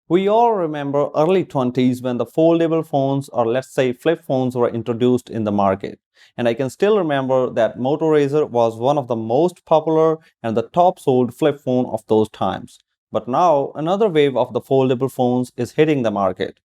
We all remember early 20s when the foldable phones or let's say flip phones were introduced in the market. And I can still remember that Moto Razr was one of the most popular and the top sold flip phone of those times. But now another wave of the foldable phones is hitting the market.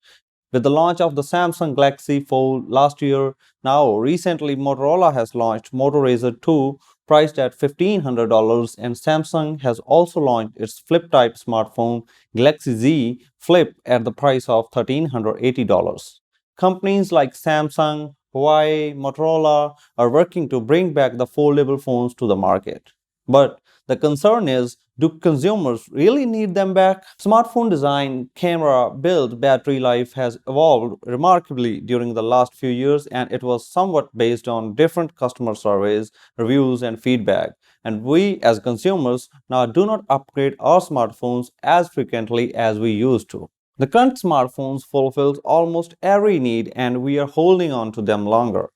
With the launch of the Samsung Galaxy Fold last year, now recently Motorola has launched Moto Razr 2 priced at $1,500 and Samsung has also launched its flip-type smartphone Galaxy Z Flip at the price of $1,380. Companies like Samsung, Huawei, Motorola are working to bring back the foldable phones to the market. But the concern is, do consumers really need them back? Smartphone design, camera, build, battery life has evolved remarkably during the last few years and it was somewhat based on different customer surveys, reviews and feedback. And we as consumers now do not upgrade our smartphones as frequently as we used to. The current smartphones fulfills almost every need and we are holding on to them longer.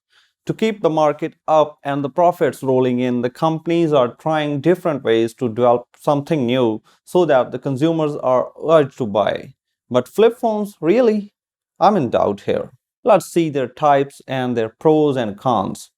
To keep the market up and the profits rolling in, the companies are trying different ways to develop something new so that the consumers are urged to buy. But flip phones, really? I'm in doubt here. Let's see their types and their pros and cons.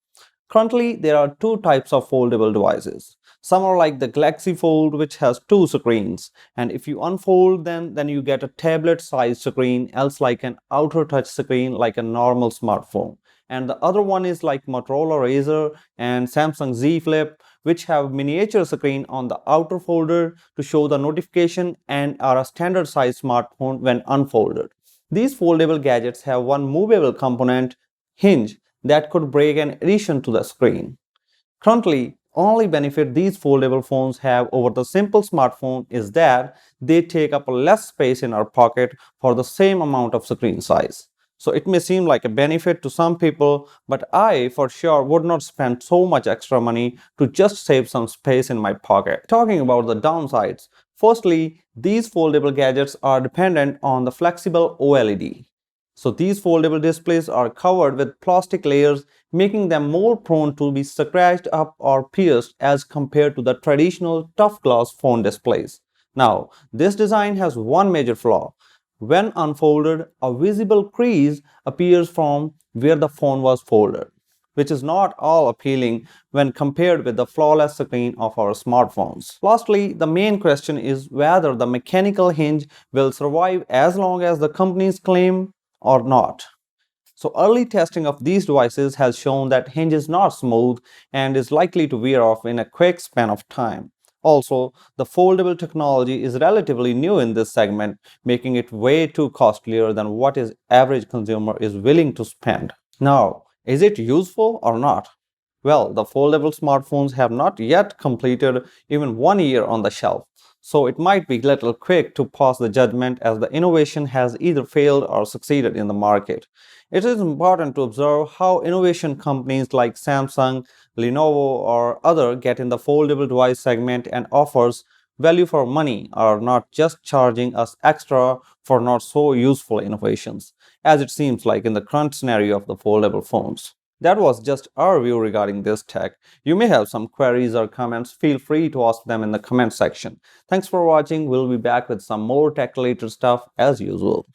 Currently, there are two types of foldable devices. Some are like the Galaxy Fold, which has two screens, and if you unfold them, then you get a tablet-sized screen, else like an outer touch screen like a normal smartphone. And the other one is like Motorola Razr and Samsung Z Flip, which have miniature screen on the outer folder to show the notification and are a standard size smartphone when unfolded. These foldable gadgets have one movable component, hinge, that could break an addition to the screen. Currently, only benefit these foldable phones have over the simple smartphone is that they take up less space in our pocket for the same amount of screen size. So it may seem like a benefit to some people, but I for sure would not spend so much extra money to just save some space in my pocket. Talking about the downsides, firstly, these foldable gadgets are dependent on the flexible OLED. So these foldable displays are covered with plastic layers, making them more prone to be scratched up or pierced as compared to the traditional tough glass phone displays. Now, this design has one major flaw. When unfolded, a visible crease appears from where the phone was folded, which is not all appealing when compared with the flawless screen of our smartphones. Lastly, the main question is whether the mechanical hinge will survive as long as the companies claim or not. So early testing of these devices has shown that hinge is not smooth and is likely to wear off in a quick span of time. Also, the foldable technology is relatively new in this segment, making it way too costlier than what is average consumer is willing to spend. Now, is it useful or not? Well, the foldable smartphones have not yet completed even 1 year on the shelf, so it might be a little quick to pass the judgment as the innovation has either failed or succeeded in the market. It is important to observe how innovation companies like Samsung, Lenovo or other get in the foldable device segment and offers value for money are not just charging us extra for not so useful innovations, as it seems like in the current scenario of the foldable phones. That was just our view regarding this tech. You may have some queries or comments. Feel free to ask them in the comment section. Thanks for watching. We'll be back with some more tech related stuff as usual.